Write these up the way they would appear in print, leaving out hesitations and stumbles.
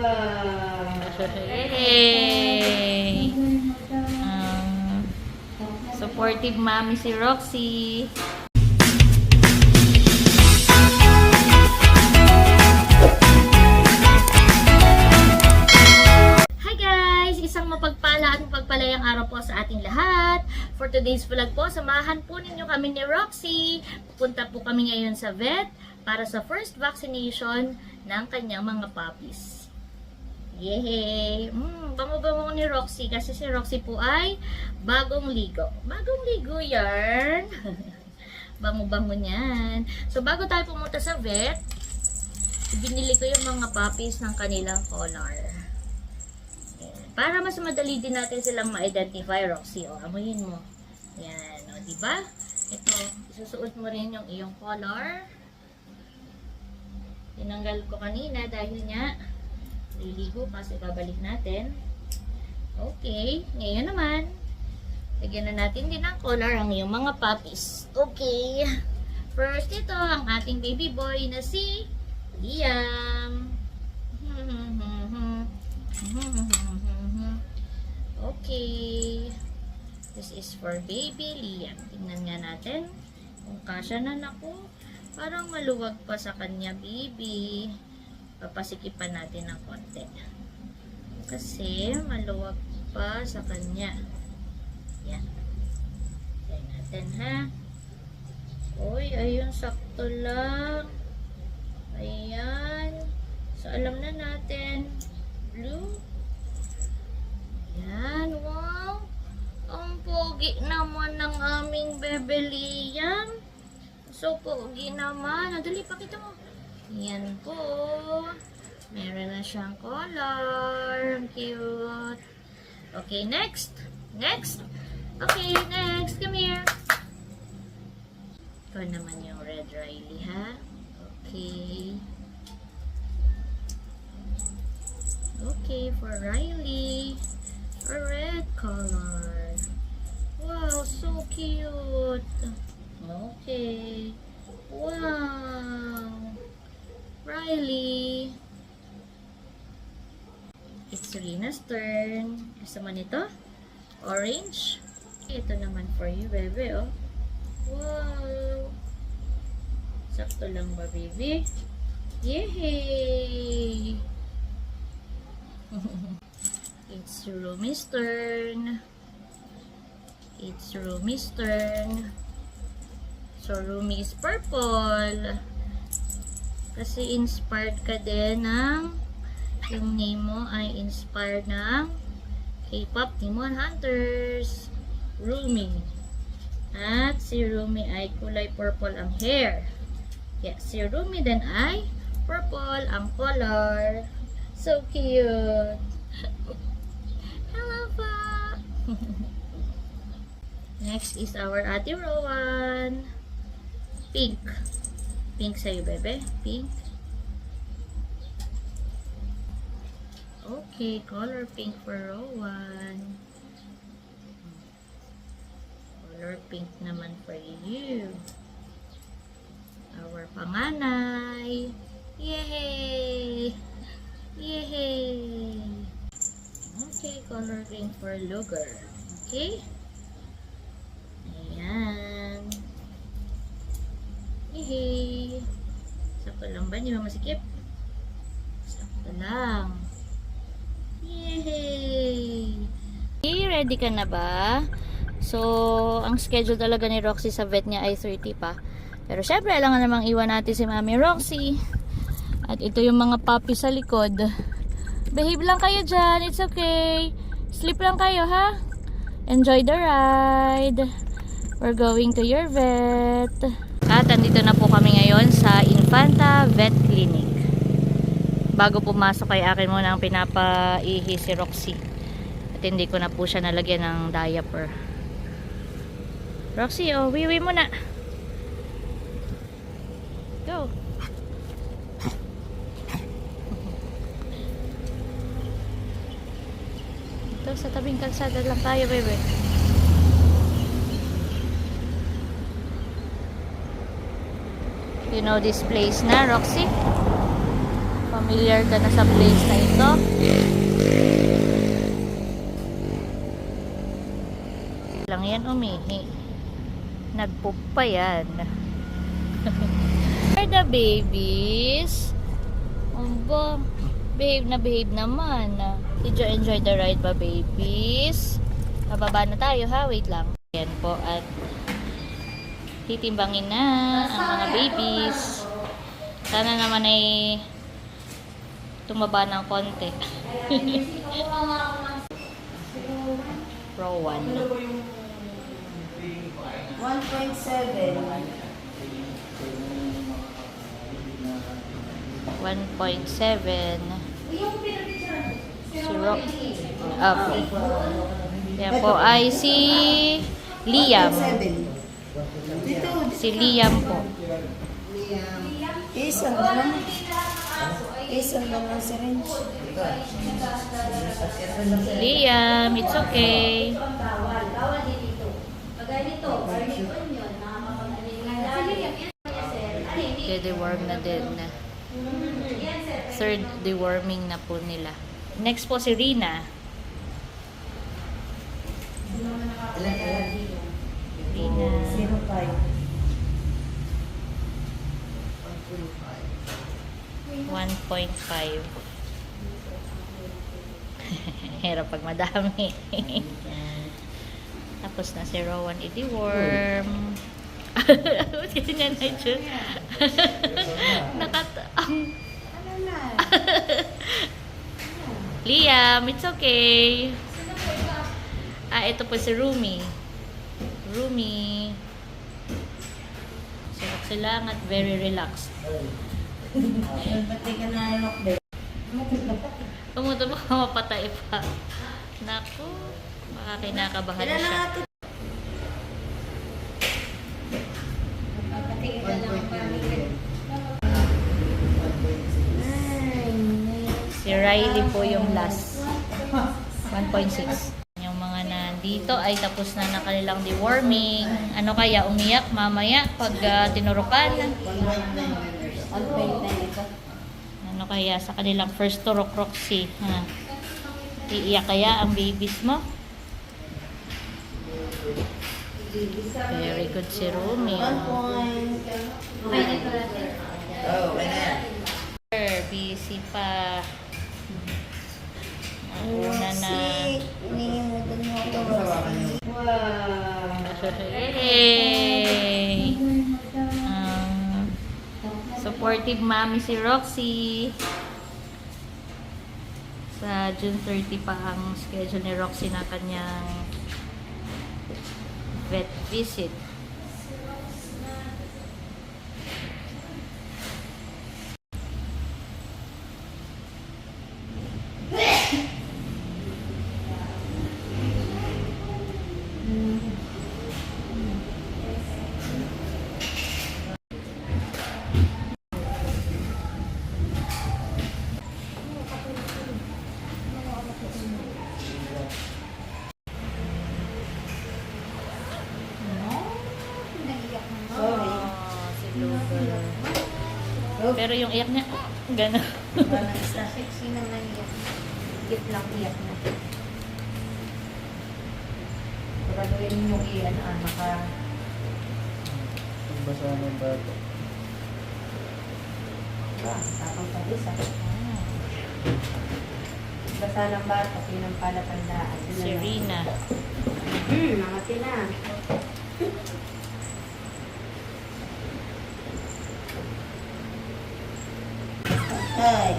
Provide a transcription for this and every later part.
Yay! Supportive mommy si Roxy. Hi guys! Isang mapagpala at mapagpalayang araw po sa ating lahat. For today's vlog po, samahan po ninyo kami ni Roxy. Pupunta po kami ngayon sa vet para sa first vaccination ng kanyang mga puppies. Yehey! Bango-bango ni Roxy kasi si Roxy po ay bagong ligo. Bagong ligo yan! Bango-bango niyan. So bago tayo pumunta sa vet, binili ko yung mga puppies ng kanilang collar. Ayan. Para mas madali din natin silang ma-identify, Roxy. O, amuyin mo. Yan. O, diba? Ito, isusuot mo rin yung iyong collar. Tinanggal ko kanina dahil nga liligo kasi babalik natin. Okay, ngayon naman lagyan na natin din ng collar ang iyong mga puppies. Okay, first ito ang ating baby boy na si Liam. Okay, this is for baby Liam. Tingnan nga natin kung kasya na. Naku, parang maluwag pa sa kanya, baby. Papasikipan natin ng konti kasi maluwag pa sa kanya. Yan. Try natin, ha. Uy, ayun, sakto lang. Ayan. So, alam na natin. Blue. Yan, wow. Ang pogi naman ng aming bebe Liam. So, pogi naman. Dali, pakita mo. Yan po. Meron na siyang collar. Ang cute. Okay, next. Next. Okay, next. Come here. Ito naman yung Red Riley, ha? Okay. Okay, for Riley. A red collar. Wow, so cute. Okay. Wow. Riley. It's Rina's turn. Gusto mo nito? Orange. Ito naman for you, bebe, oh. Wow. Sakto lang ba, baby? Yehey! It's Rumi's turn. It's Rumi's turn. So, Rumi is purple. Kasi inspired ka din ng yung name mo ay inspired ng K-pop Demon Hunters. Rumi. At si Rumi ay kulay purple ang hair. Yeah, si Rumi din ay purple ang color. So cute. Hello pa. Next is our Ate Rowan. Pink. Pink sa'yo, bebe. Pink. Okay, color pink for Rowan. Color pink naman for you. Our panganay. Yay! Yay! Okay, color pink for Luger. Okay? Ayan. Yehey! Sakto lang ba? Hindi ba masikip? Sakto lang. Yehey! Okay, ready ka na ba? So, ang schedule talaga ni Roxy sa vet niya ay 30 pa. Pero syempre, alangan namang iwan natin si Mami Roxy. At ito yung mga puppy sa likod. Behave lang kayo dyan. It's okay. Sleep lang kayo, ha? Enjoy the ride. We're going to your vet. At andito na po kami ngayon sa Infanta Vet Clinic. Bago pumasok ay akin muna ang pinapaihi si Roxy. At hindi ko na po siya nalagyan ng diaper. Roxy, oh, wiwi mo na. Go. Ito, sa tabing kalsada lang tayo, bebe. You know this place na, Roxy? Familiar ka na sa place na ito? Lang yan umihi. Nagpoop pa yan. Where the babies? Aba, behave na behave naman. Did you enjoy the ride ba, babies? Pababa na tayo ha, wait lang. Yan po at titimbangin na ang mga babies. Sana naman ay tumaba ng konti. Pro 1. 1.7. 1.7. Si Rock. Opo. Yan po ay si Liam. 1.7. Si Liam po. Isang lang. Isang lang ang syringe. Liam, it's okay. Okay, deworm na din. Third deworming na po nila. Next po si Rina. Rina. 0.5. 1.5. Hirap pag madami. Tapos na si Rowan i-deworm. Kasi niya na yun. Liam, it's okay. Ito po si Rumi. Rumi. Silang at very relaxed. Pati ka na lockdown. Tumutubo ka mapatay pa. Naku, baka kinakabahan na siya. Si Riley po yung last. 1.6. Yung mga nandito ay tapos na kanilang deworming. Ano kaya, umiyak mamaya pag tinurukan? Ano kaya sa kanilang first turok, Roxy? Ha? Iiyak kaya ang babies mo? Very good si Rumi. 1 point. Busy pa. Una na. Inihimutan mo ako. Wow. Yay! Supportive mommy si Roxy. Sa June 30 pa ang schedule ni Roxy na kanyang vet visit. Si Bluebird. Pero yung iyak niya, gano'n. Sexy naman yan. Git lang iyak na. Pagaluin yung iyan, maka... Basa ng bato. Tapang palis Basa ng bato, pinampalapandaan. Si Rina. Mga tina. Ay.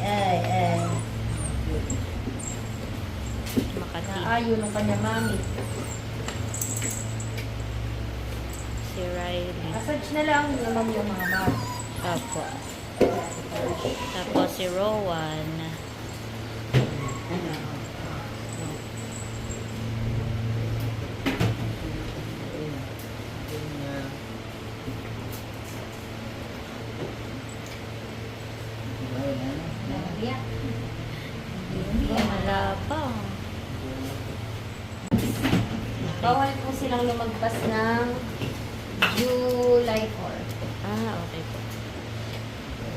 Makati. Naayon ng kanya mami. Si Riley. Massage na lang naman yung mga bata. Apo. Tapos si Rowan. Wala pa. Bawal po silang lumagpas ng July 4. Okay po.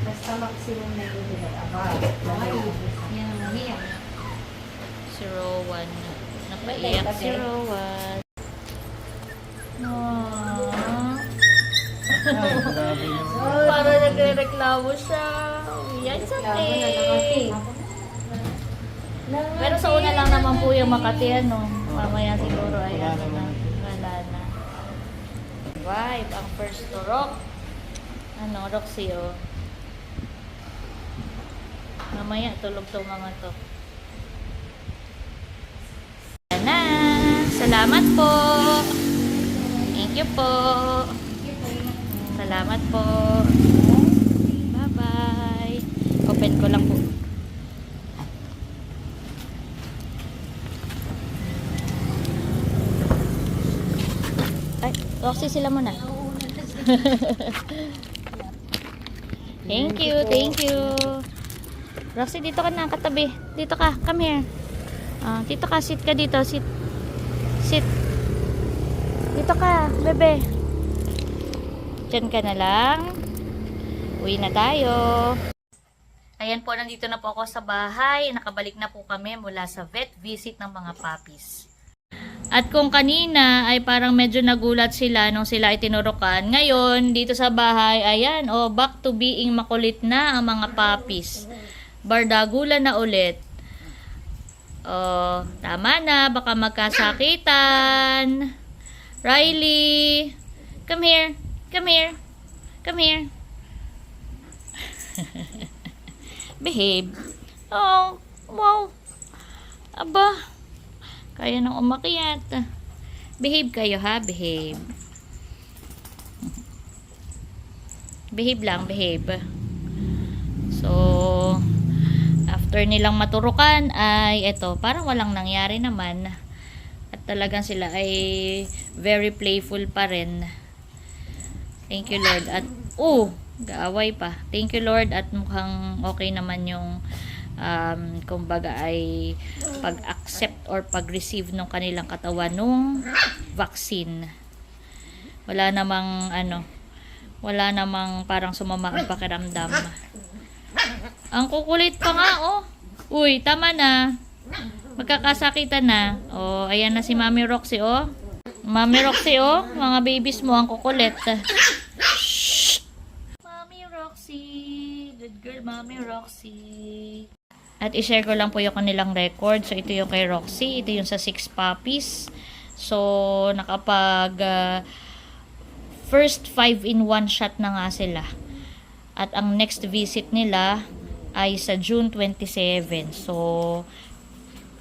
Basta maximum na yung nila. Above. Okay. Yan ang umiyak. Si Rowan. Napaiyak si Rowan. Aww. Para nagre-reklamo siya. Yan sa tape. Pero sa una lang naman po yung Makati, ano. Mamaya siguro ay ano na. Wala na. Vibe, ang first to rock. Ano, Roxy, oh. Mamaya, tulog to mga to. Yan na. Salamat po. Thank you po. Salamat po. Bye-bye. Open ko lang po. Ay, Roxy, sila muna. Thank you, thank you. Roxy, dito ka na, katabi. Dito ka, come here. Dito ka, sit ka dito, sit. Sit. Dito ka, bebe. Diyan ka na lang. Uwi na tayo. Ayan po, nandito na po ako sa bahay. Nakabalik na po kami mula sa vet visit ng mga puppies. At kung kanina ay parang medyo nagulat sila nung sila ay tinurukan, ngayon dito sa bahay, ayan, back to being makulit na ang mga puppies. Bardagulan na ulit. Tama na, baka magkasakitan. Riley, come here. Come here. Come here. Behave. Oh, wow. Aba. Kaya nang umakyat. Behave kayo, ha? Behave. Behave lang, behave. So, after nilang maturukan ay eto, parang walang nangyari naman. At talagang sila ay very playful pa rin. Thank you, Lord. At, gaaway pa. Thank you, Lord. At mukhang okay naman yung kumbaga ay pag-accept or pag-receive ng kanilang katawan nung vaccine. Wala namang wala namang parang sumama ang pakiramdam. Ang kukulit pa nga, Uy, tama na. Magkakasakitan na. Ayan na si Mami Roxy, Mami Roxy, mga babies mo ang kukulit. Shh! Mami Roxy. Good girl, Mami Roxy. At i-share ko lang po yung kanilang record. So, ito yung kay Roxy. Ito yung sa 6 puppies. So, nakapag first 5-in-1 shot na nga sila. At ang next visit nila ay sa June 27. So,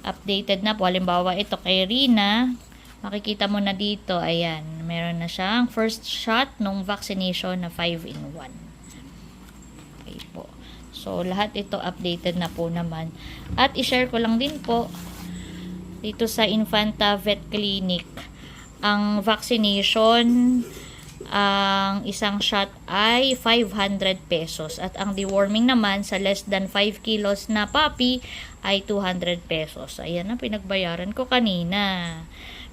updated na po. Halimbawa, ito kay Rina. Makikita mo na dito. Ayan. Meron na siyang first shot nung vaccination na 5-in-1. Okay po. So, lahat ito updated na po naman. At i-share ko lang din po dito sa Infanta Vet Clinic. Ang vaccination, ang isang shot ay 500 pesos. At ang deworming naman sa less than 5 kilos na puppy ay 200 pesos. Ayan ang pinagbayaran ko kanina.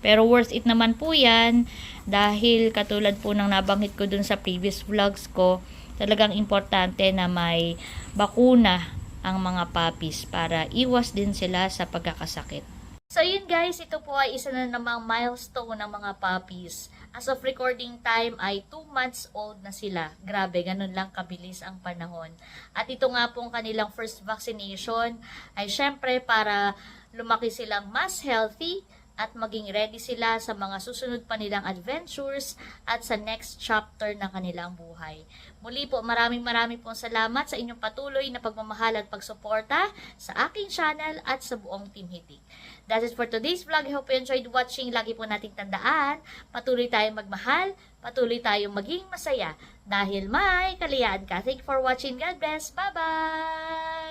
Pero worth it naman po yan dahil katulad po ng nabanggit ko dun sa previous vlogs ko, talagang importante na may bakuna ang mga puppies para iwas din sila sa pagkakasakit. So yun guys, ito po ay isa na namang milestone ng mga puppies. As of recording time ay 2 months old na sila. Grabe, ganun lang kabilis ang panahon. At ito nga pong kanilang first vaccination ay syempre para lumaki silang mas healthy at maging ready sila sa mga susunod pa nilang adventures at sa next chapter ng kanilang buhay. Muli po, maraming pong salamat sa inyong patuloy na pagmamahal at pagsuporta sa aking channel at sa buong Team Hitik. That's it for today's vlog. I hope you enjoyed watching. Lagi po nating tandaan, patuloy tayong magmahal, patuloy tayong maging masaya dahil may kalayaan ka. Thank you for watching. God bless. Bye-bye!